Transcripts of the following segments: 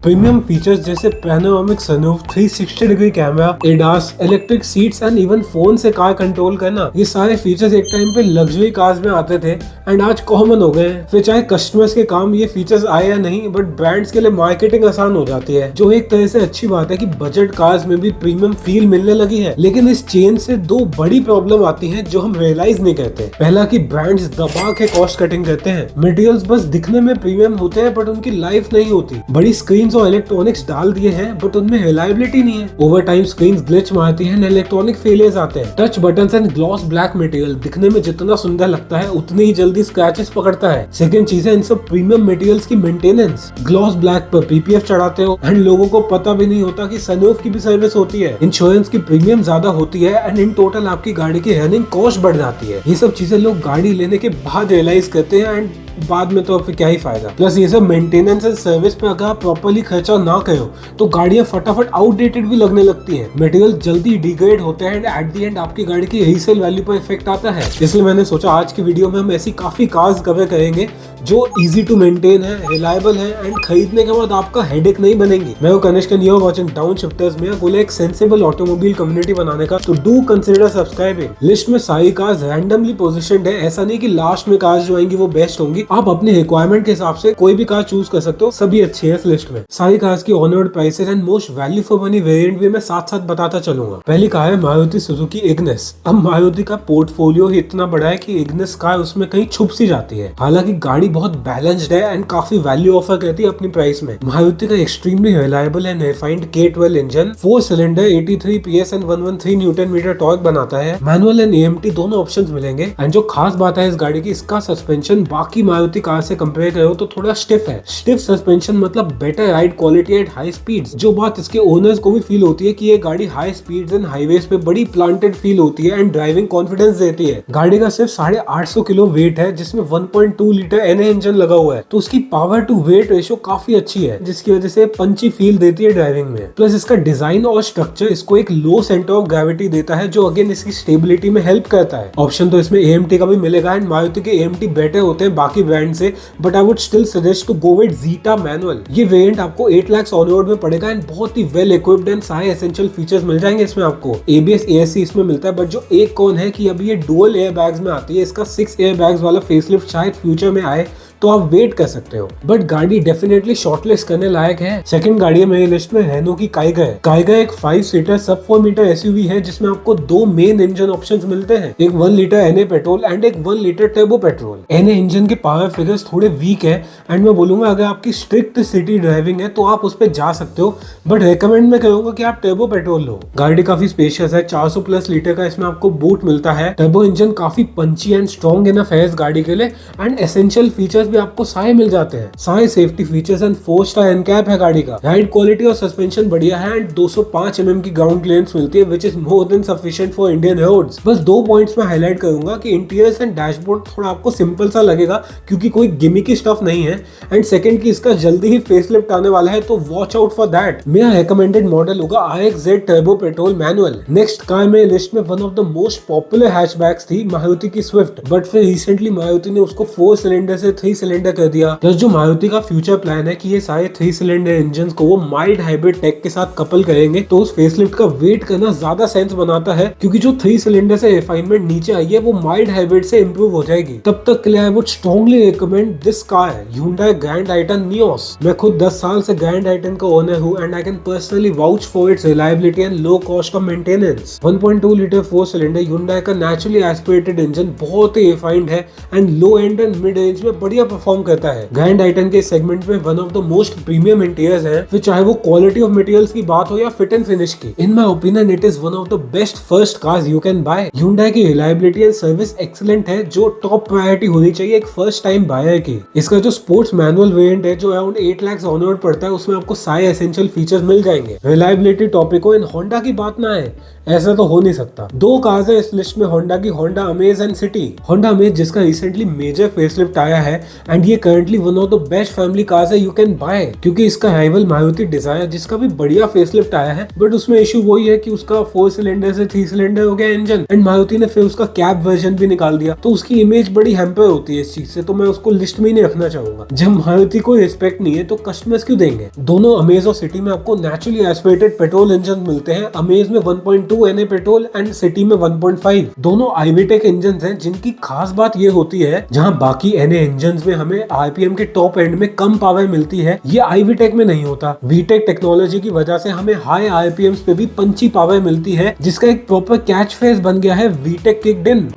Premium features जैसे panoramic sunroof, 360 degree camera, ADAS, electric seats and even phone से car control करना, ये सारे फीचर्स एक टाइम पे लग्जरी कार्स में आते थे एंड आज कॉमन हो गए हैं। फिर चाहे कस्टमर्स के काम ये फीचर्स आए या नहीं, बट ब्रांड्स के लिए मार्केटिंग आसान हो जाती है, जो एक तरह से अच्छी बात है कि बजट कार्स में भी प्रीमियम फील मिलने लगी है। लेकिन इस चेन से दो बड़ी प्रॉब्लम आती है जो हम रियलाइज नहीं करते। पहला कि ब्रांड्स दबा के कॉस्ट कटिंग करते हैं। मटेरियल्स बस दिखने में प्रीमियम होते हैं बट उनकी लाइफ नहीं होती। बड़ी स्क्रीन और इलेक्ट्रॉनिक्स डाल दिए हैं बट उनमें रिलायबिलिटी नहीं है। ओवर टाइम स्क्रीन्स ग्लिच मारती हैं, इलेक्ट्रॉनिक फेलियर्स आते हैं। Touch buttons and gloss black material दिखने में जितना सुंदर लगता है उतनी ही जल्दी स्क्रैचेस पकड़ता है। सेकंड चीज है इन सब प्रीमियम मटेरियल्स की मेंटेनेंस। ग्लॉस ब्लैक पर पीपीएफ चढ़ाते हो एंड लोगों को पता भी नहीं होता कि सनरूफ की भी सर्विस होती है। इंश्योरेंस की प्रीमियम ज्यादा होती है एंड इन टोटल आपकी गाड़ी की रनिंग कॉस्ट बढ़ जाती है। ये सब चीजें लोग गाड़ी लेने के बाद रियलाइज करते हैं एंड बाद में तो फिर क्या ही फायदा। प्लस ये सब मेंटेनेंस एंड सर्विस पे अगर आप प्रॉपर्ली खर्चा ना करो तो गाड़ियां फटाफट आउटडेटेड भी लगने लगती हैं। मटेरियल जल्दी डिग्रेड होते हैं एंड एट द एंड आपकी गाड़ी की रीसेल वैल्यू पर इफेक्ट आता है। इसलिए मैंने सोचा आज की वीडियो में हम ऐसी काफी कार्स कवर करेंगे जो इजी टू मेंटेन है, रिलायबल है एंड खरीदने के बाद आपका हेडेक नहीं बनेंगी। मैं हूं Kanishk and you are watching Downshifters. मेरा गोल है एक सेंसिबल ऑटोमोबाइल कम्युनिटी बनाने का, तो डू कंसीडर सब्सक्राइबिंग। लिस्ट में सारी कार्स रैंडमली पोजीशनड है, ऐसा नहीं कि लास्ट में कार्स जो आएंगी वो बेस्ट होंगी। आप अपने रिक्वायरमेंट के हिसाब से कोई भी कार चूज कर सकते हो, सभी अच्छी है इस लिस्ट में। सारी कार्स की onward prices and most value for money variant भी मैं साथ साथ बताता चलूंगा। पहली कार है मारुति सुजुकी इग्निस। अब मारुति का पोर्टफोलियो ही इतना बड़ा है कि इग्निस कार उसमें कहीं छुप सी जाती है। हालांकि गाड़ी बहुत बैलेंस्ड है एंड काफी वैल्यू ऑफर करती है अपनी प्राइस में। मारुति का extremely reliable and refined K12 engine 4 cylinder 83 PS and 113 newton metre torque बनाता है। मैनुअल एंड AMT दोनों ऑप्शंस मिलेंगे एंड जो खास बात है इस गाड़ी की, इसका सस्पेंशन बाकी मारुति कार से कंपेयर करो तो थोड़ा स्टिफ है। स्टिफ सस्पेंशन मतलब better ride quality at high speeds. जो बात इसके ओनर्स को भी फील होती है कि ये गाड़ी हाई स्पीड्स एंड हाईवेज पे बड़ी प्लांटेड फील होती है एंड ड्राइविंग कॉन्फिडेंस देती है। गाड़ी का सिर्फ 850 किलो वेट है जिसमें 1.2 लीटर NA इंजन लगा हुआ है, तो उसकी पावर टू वेट रेशियो काफी अच्छी है जिसकी वजह से पंची फील देती है ड्राइविंग में। प्लस इसका डिजाइन और स्ट्रक्चर इसको एक लो सेंटर ऑफ ग्रेविटी देता है जो अगेन इसकी स्टेबिलिटी में हेल्प करता है। ऑप्शन तो इसमें AMT का भी मिलेगा एंड मारुति के AMT बेटर होते हैं बाकी ब्रांड से, but I would still suggest to go with Zeta manual. ये वेरिएंट आपको 8 लाख ऑनवर्ड में पड़ेगा एंड बहुत ही वेल इक्विप्ड एंड सारे एसेंशियल फीचर्स मिल जाएंगे इसमें आपको। ABS ASC इसमें मिलता है, बट जो एक कौन है कि अभी ये डुअल एयर बैग्स में आती है। इसका 6 एयर बैग्स वाला फेसलिफ्ट शायद फ्यूचर में आए तो आप वेट कर सकते हो, बट गाड़ी डेफिनेटली शॉर्टलिस्ट करने लायक है। सेकंड गाड़ी है मेरी लिस्ट में रेनो की काइगर है। काइगर एक 5 सीटर सब 4 मीटर SUV है जिसमें आपको दो मेन इंजन ऑप्शंस मिलते हैं, एक 1 लीटर NA पेट्रोल एंड एक 1 litre turbo petrol. NA engine के पावर फिगर्स थोड़े वीक है एंड मैं बोलूंगा अगर आपकी स्ट्रिक्ट सिटी ड्राइविंग है तो आप उस पर जा सकते हो, बट रिकमेंड मैं करूंगा कि आप टर्बो पेट्रोल लो। गाड़ी काफी स्पेशियस है, 400 प्लस लीटर का इसमें आपको बूट मिलता है। टर्बो इंजन काफी पंची एंड स्ट्रॉन्ग इनफ है इस गाड़ी के लिए एंड एसेंशियल फीचर्स भी आपको सारे मिल जाते हैं। सारे safety features and 4 star NCAP है गाड़ी का। राइड क्वालिटी और सस्पेंशन बढ़िया है एंड 205 mm की ग्राउंड क्लियरेंस मिलती है which is more than sufficient for Indian roads. बस 2 पॉइंट्स में हाईलाइट करूंगा कि इंटीरियर एंड डैशबोर्ड थोड़ा आपको सिंपल सा लगेगा क्योंकि कोई गिमिकी स्टफ नहीं है एंड सेकंड की इसका जल्दी ही फेसलिफ्ट आने वाला है तो वॉच आउट फॉर दैट। मेरा रिकमेंडेड मॉडल होगा RX-Z turbo petrol manual. Next car मेरे लिस्ट में one of the most popular hatchbacks थी मारुति की स्विफ्ट, बट फिर रिसेंटली मारुति ने उसको 4 सिलेंडर से 3 सिलेंडर कर दिया। प्लस जो मारुति का फ्यूचर प्लान है कि ये सारे 3 सिलेंडर इंजन को वो माइल्ड हाइब्रिड टेक के साथ कपल करेंगे, तो उस फेसलिफ्ट का वेट करना ज्यादा सेंस बनाता है क्योंकि जो 3 सिलेंडर से रिफाइनमेंट नीचे आई है वो माइल्ड हाइब्रिड से इंप्रूव हो जाएगी। तब तक के लिए I would strongly recommend this car है Hyundai ग्रैंड आइटन नियोस। मैं खुद 10 साल से ग्रैंड आइटन का ओनर हूँ and I can personally vouch for its reliability and low cost of maintenance. 1.2 litre 4 cylinder Hyundai का नेचुरली एस्पिरेटेड इंजन बहुत ही रिफाइंड है and low and and mid range में बढ़िया परफॉर्म करता है। ग्रैंड आइटन के सेगमेंट में one of the most premium interiors है, फिर चाहे वो क्वालिटी ऑफ मटेरियल्स की बात हो या फिट एंड फिनिश की। In my opinion it is one of the best first cars you can buy. Hyundai की रिलायबिलिटी एंड सर्विस एक्सीलेंट है जो टॉप प्रायोरिटी होनी चाहिए एक फर्स्ट टाइम बायर की। इसका जो स्पोर्ट्स मैनुअल वेरिएंट है जो अराउंड 8 लाख ऑनवर्ड पड़ता है उसमें आपको सारे एसेंशियल फीचर्स मिल जाएंगे। रिलायबिलिटी टॉपिक हो इन होंडा की बात ना है ऐसा तो हो नहीं सकता। 2 कार्स है इस लिस्ट में होंडा की, Honda amaze and city. Honda amaze जिसका रिसेंटली मेजर फेसलिफ्ट आया है एंड ये currently one of the best family cars है यू कैन बाय, क्योंकि इसका राइवल मारुति डिजायर जिसका भी बढ़िया फेसलिफ्ट आया है, बट उसमें इशू वही है कि उसका 4 सिलेंडर से 3 सिलेंडर हो गया इंजन, एंड मारुति ने फिर उसका कैब वर्जन भी निकाल दिया, तो उसकी इमेज बड़ी हैम्पर होती है इस चीज से, तो मैं उसको लिस्ट में ही नहीं रखना चाहूंगा। जब मारुति को रिस्पेक्ट नहीं है तो कस्टमर्स क्यों देंगे। दोनों अमेज और सिटी में आपको नेचुरली एस्पिरेटेड पेट्रोल इंजन मिलते हैं, अमेज में 1.2 NA पेट्रोल एंड सिटी में 1.5। दोनों आईवीटेक इंजन हैं, जिनकी खास बात ये होती है जहां बाकी NA इंजन में हमें आरपीएम के टॉप एंड में कम पावर मिलती है, ये आईवीटेक में नहीं होता। वीटेक टेक्नोलॉजी की वजह से हमें हाई आरपीएम्स पे भी पंची पावर मिलती है, जिसका एक प्रॉपर कैच फ्रेज बन गया है वीटेक किक्ड इन।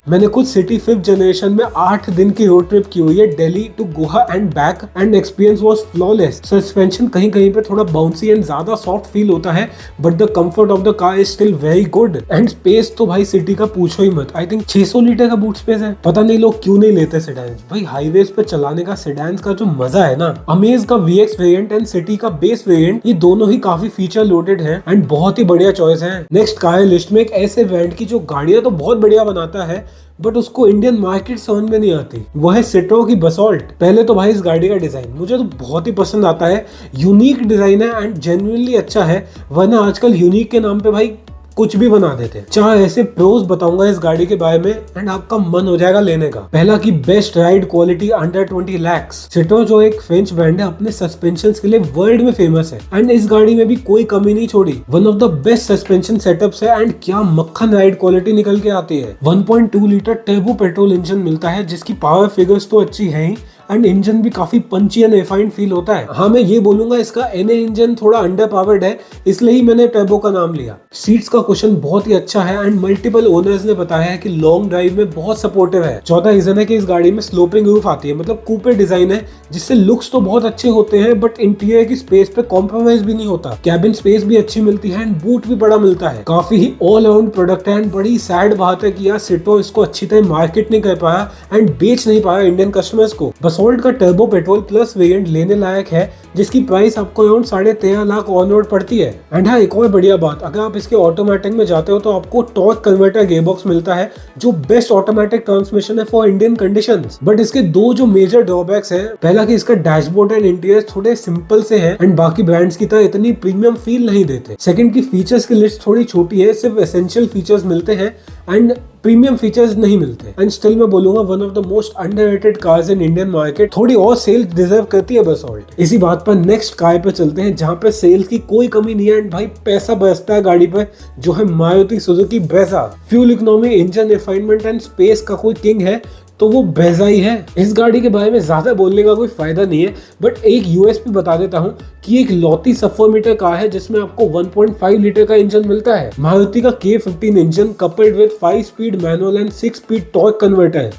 मैंने खुद सिटी 5th जनरेशन में 8 दिन की रोड ट्रिप की हुई है Delhi to Goa and back, and experience was flawless. Suspension कहीं कहीं पे थोड़ा बाउंसी एंड ज्यादा सॉफ्ट फील होता है, but the comfort of the car is still very good, and space तो भाई सिटी का पूछो ही मत। आई थिंक 600 लीटर का बूट स्पेस है। पता नहीं लोग क्यों नहीं लेते सेडान्स, भाई हाईवेज पे चलाने का सेडान्स का जो मजा है ना। अमेज का VX वेरिएंट एंड सिटी का बेस वेरिएंट, ये दोनों ही काफी फीचर लोडेड है एंड बहुत ही बढ़िया चॉइस है। नेक्स्ट कार लिस्ट में एक ऐसे ब्रांड की जो गाड़ियां तो बहुत बढ़िया बनाता है, बट उसको इंडियन मार्केट समझ में नहीं आती, वो है सिट्रो की बसॉल्ट। पहले तो भाई इस गाड़ी का डिजाइन मुझे तो बहुत ही पसंद आता है, यूनिक डिजाइन है एंड जेन्युइनली अच्छा है, वरना आजकल यूनिक के नाम पे भाई कुछ भी बना देते हैं। 4 ऐसे प्रोज बताऊंगा इस गाड़ी के बारे में एंड आपका मन हो जाएगा लेने का। पहला की best ride quality under 20 lakh. Citroen जो एक फ्रेंच ब्रांड है, अपने सस्पेंशन के लिए वर्ल्ड में फेमस है एंड इस गाड़ी में भी कोई कमी नहीं छोड़ी। One of the best suspension setups है एंड क्या मक्खन राइड क्वालिटी निकल के आती है। 1.2 लीटर टर्बो पेट्रोल इंजन मिलता है, जिसकी पावर फिगर्स तो अच्छी है ही एंड इंजन भी काफी पंची एंड रिफाइंड फील होता है। हाँ, मैं ये बोलूंगा इसका NA इंजन थोड़ा अंडर पावर्ड है, इसलिए ही मैंने टर्बो का नाम लिया। सीट्स का क्वेश्चन बहुत ही अच्छा है एंड मल्टीपल ओनर्स ने बताया है कि लॉन्ग ड्राइव में बहुत सपोर्टिव है। चौथा रीजन है कि इस गाड़ी में स्लोपिंग रूफ आती है, मतलब कूपे डिजाइन है, जिससे लुक्स तो बहुत अच्छे होते हैं, बट इंटीरियर की स्पेस पे कॉम्प्रोमाइज भी नहीं होता। कैबिन स्पेस भी अच्छी मिलती है एंड बूट भी बड़ा मिलता है। काफी ही ऑल राउंड प्रोडक्ट है एंड बड़ी सैड बात है कि यार सिट्रो इसको अच्छी तरह मार्केट नहीं कर पाया एंड बेच नहीं पाया इंडियन कस्टमर्स को। बसॉल्ट का टर्बो पेट्रोल प्लस वेरिएंट लेने लायक है, जिसकी प्राइस आपको अराउंड 13.5 लाख ऑन रोड पड़ती है। एंड हाँ, एक और बढ़िया बात, अगर आप इसके ऑटोमेटिक में जाते हो तो आपको टॉर्क कन्वर्टर गियरबॉक्स मिलता है, जो बेस्ट ऑटोमेटिक ट्रांसमिशन है फॉर इंडियन कंडीशंस। बट इसके दो जो मेजर ड्रॉबैक्स हैं, पहला कि इसका डैशबोर्ड एंड इंटीरियर थोड़े सिंपल से हैं एंड बाकी ब्रांड्स की तरह इतनी प्रीमियम फील नहीं देते। सेकंड की फीचर्स की लिस्ट थोड़ी छोटी है, सिर्फ एसेंशियल फीचर्स मिलते हैं एंड प्रीमियम फीचर्स नहीं मिलते। एंड स्टिल मैं बोलूंगा one of the most underrated cars in Indian market. थोड़ी और सेल्स डिजर्व करती है बसॉल्ट। इसी बात पर नेक्स्ट कार पे चलते हैं, जहां पे सेल्स की कोई कमी नहीं है एंड भाई पैसा बरसता है गाड़ी पे, जो है Maruti Suzuki Brezza. Fuel economy, engine refinement and space का कोई किंग है तो वो ब्रेजा ही है। इस गाड़ी के बारे में ज्यादा बोलने का कोई फायदा नहीं है, बट एक यूएसपी बता देता हूँ कि एक लौती सफर मीटर कार है जिसमें आपको 1.5 लीटर का इंजन मिलता है। मारुति का K15 engine coupled with 5 speed manual and 6 speed torque converter है।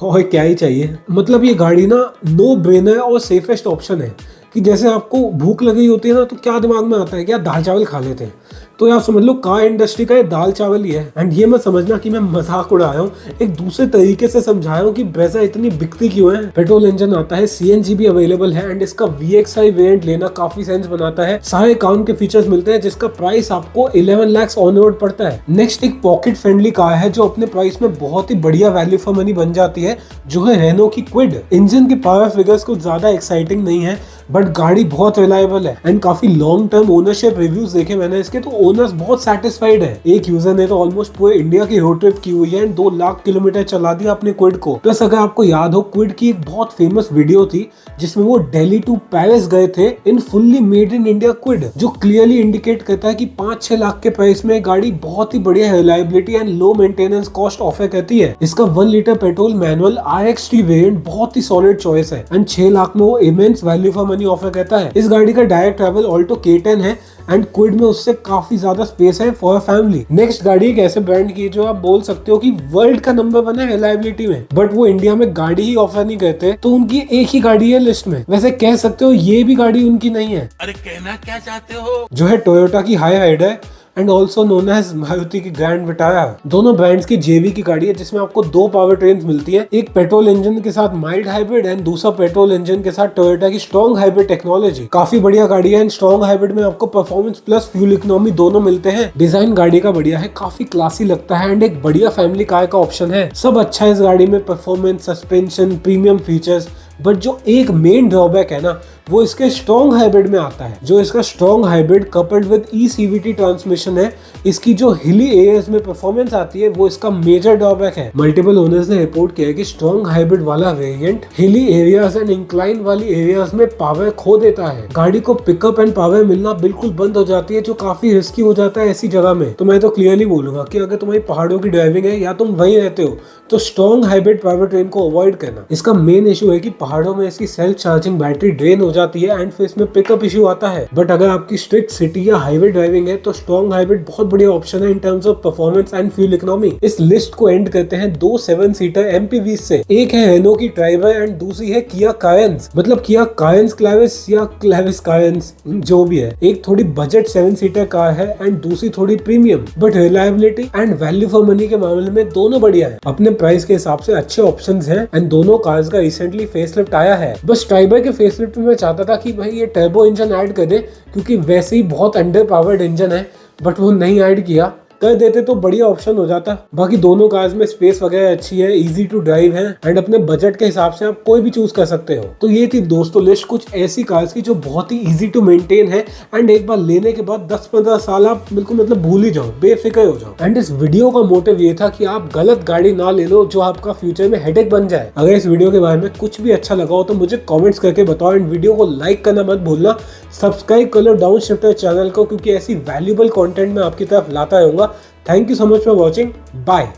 और क्या ही चाहिए। मतलब ये गाड़ी ना नो ब्रेनर और सेफेस्ट ऑप्शन है कि जैसे आपको भूख लगी होती है ना, तो क्या दिमाग में आता है कि यार दाल चावल खा लेते हैं, तो यार समझ लो कार इंडस्ट्री का ये दाल चावल ही है। एंड ये मत समझना कि मैं मजाक उड़ा रहा हूँ, एक दूसरे तरीके से समझाया हूँ कि ब्रेजा इतनी बिकती क्यों है। पेट्रोल इंजन आता है, CNG भी अवेलेबल है एंड इसका VXI वेरिएंट लेना काफी सेंस बनाता है। सारे काम के फीचर्स मिलते हैं, जिसका प्राइस आपको 11 लाख ऑन रोड पड़ता है। नेक्स्ट एक पॉकेट फ्रेंडली कार है जो अपने प्राइस में बहुत ही बढ़िया वैल्यू फॉर मनी बन जाती है, जो है रेनो की क्विड। इंजन के पावर फिगर्स कुछ ज्यादा एक्साइटिंग नहीं है, बट गाड़ी बहुत रिलायबल है एंड काफी लॉन्ग टर्म ओनरशिप रिव्यूज देखे मैंने इसके, तो ओनर्स बहुत सेटिस्फाइड है। एक यूजर ने तो ऑलमोस्ट पूरे इंडिया की रोड ट्रिप की हुई है एंड 2 लाख किलोमीटर चला दिया अपने क्विड को। प्लस अगर आपको याद हो, क्विड की एक बहुत फेमस वीडियो थी जिसमें वो दिल्ली टू पेरिस गए थे in fully made in India Kwid, जो क्लियरली इंडिकेट करता है कि 5-6 लाख के प्राइस में गाड़ी बहुत ही बढ़िया reliability and low maintenance cost offer करती है। इसका 1 litre petrol manual RXT variant बहुत ही सॉलिड चॉइस है एंड 6 लाख में वो immense value for money offer करता है। इस गाड़ी का डायरेक्ट ट्रैवल ऑल्टो K10 है एंड क्विड में उससे काफी ज्यादा स्पेस है फॉर फैमिली। नेक्स्ट गाड़ी एक ऐसे ब्रांड की जो आप बोल सकते हो कि वर्ल्ड का नंबर 1 है रिलायबिलिटी में, बट वो इंडिया में गाड़ी ही ऑफर नहीं करते, तो उनकी एक ही गाड़ी है लिस्ट में। वैसे कह सकते हो ये भी गाड़ी उनकी नहीं है। अरे कहना क्या चाहते हो? जो है टोयोटा की Hyryder. And also known as Maruti की ग्रैंड विटारा। दोनों ब्रांड्स की जेवी की गाड़ी है जिसमें आपको दो पावर ट्रेन मिलती है, एक पेट्रोल इंजन के साथ माइल्ड हाइब्रिड एंड दूसरा पेट्रोल इंजन के साथ टोयोटा की स्ट्रॉन्ग हाइब्रिड टेक्नोलॉजी। काफी बढ़िया गाड़ी है एंड स्ट्रॉन्ग हाइब्रिड में आपको परफॉर्मेंस प्लस फ्यूल इकोनॉमी दोनों मिलते हैं। डिजाइन गाड़ी का बढ़िया है, काफी क्लासी लगता है एंड एक बढ़िया फैमिली कार का ऑप्शन है। सब अच्छा है इस गाड़ी में, performance, suspension, premium features. But जो एक मेन ड्रॉबैक है ना वो इसके स्ट्रॉन्ग हाइब्रिड में आता है। जो इसका strong hybrid coupled with eCVT transmission है, इसकी जो हिली एरियाज में परफॉर्मेंस आती है वो इसका मेजर ड्रॉबैक है। मल्टीपल ओनर्स ने रिपोर्ट किया है कि स्ट्रॉन्ग हाइब्रिड वाला variant hilly areas and incline वाली एरियाज में पावर खो देता है। गाड़ी को पिकअप एंड पावर मिलना बिल्कुल बंद हो जाती है, जो काफी रिस्की हो जाता है ऐसी जगह में। तो मैं तो क्लियरली बोलूंगा कि अगर तुम्हारी पहाड़ों की ड्राइविंग है या तुम वहीं रहते हो तो स्ट्रॉन्ग हाइब्रिड पावर ट्रेन को अवॉइड करना। इसका मेन इशू है कि पहाड़ों में इसकी सेल्फ चार्जिंग बैटरी ड्रेन हो जाती है एंड फिर इसमें पिकअप इशू आता है। बट अगर आपकी स्ट्रिक्ट सिटी या हाईवे ड्राइविंग है तो स्ट्रॉन्ग हाइब्रिड बहुत बढ़िया ऑप्शन है in terms of performance and fuel economy. इस लिस्ट को एंड करते हैं दो 7 सीटर एमपीवी से। एक है रेनो की ट्राइबर एंड दूसरी है किया कारेंस, मतलब किया कारेंस क्लेविस या क्लेविस कारेंस जो भी है। एक थोड़ी बजट 7 सीटर कार है एंड दूसरी थोड़ी premium, but reliability and value for money के मामले में दोनों बढ़िया है। अपने प्राइस के हिसाब से अच्छे ऑप्शंस हैं एंड दोनों कार्स का रिसेंटली फेसलिफ्ट आया है। बस ट्राइबर के फेसलिफ्ट में मैं चाहता था कि भाई ये टर्बो इंजन ऐड कर दे, क्योंकि वैसे ही बहुत अंडर पावर्ड इंजन है, बट वो नहीं ऐड किया। कर देते तो बढ़िया ऑप्शन हो जाता। बाकी दोनों कार्स में स्पेस वगैरह अच्छी है, इजी टू ड्राइव है एंड अपने बजट के हिसाब से आप कोई भी चूज कर सकते हो। तो ये थी दोस्तों लिस्ट कुछ ऐसी कार्स की जो बहुत ही इजी टू मेंटेन है एंड एक बार लेने के बाद 10-15 साल आप बिल्कुल मतलब भूल ही जाओ, बेफिक्र हो जाओ। एंड इस वीडियो का मोटिव ये था कि आप गलत गाड़ी ना ले लो जो आपका फ्यूचर में हेडेक बन जाए। अगर इस वीडियो के बारे में कुछ भी अच्छा लगा हो तो मुझे कॉमेंट्स करके बताओ एंड वीडियो को लाइक करना मत भूलना। सब्सक्राइब कर लो डाउन शिफ्टर चैनल को, क्योंकि ऐसी वैल्यूएबल कंटेंट मैं आपकी तरफ लाता रहूंगा। Thank you so much for watching. Bye.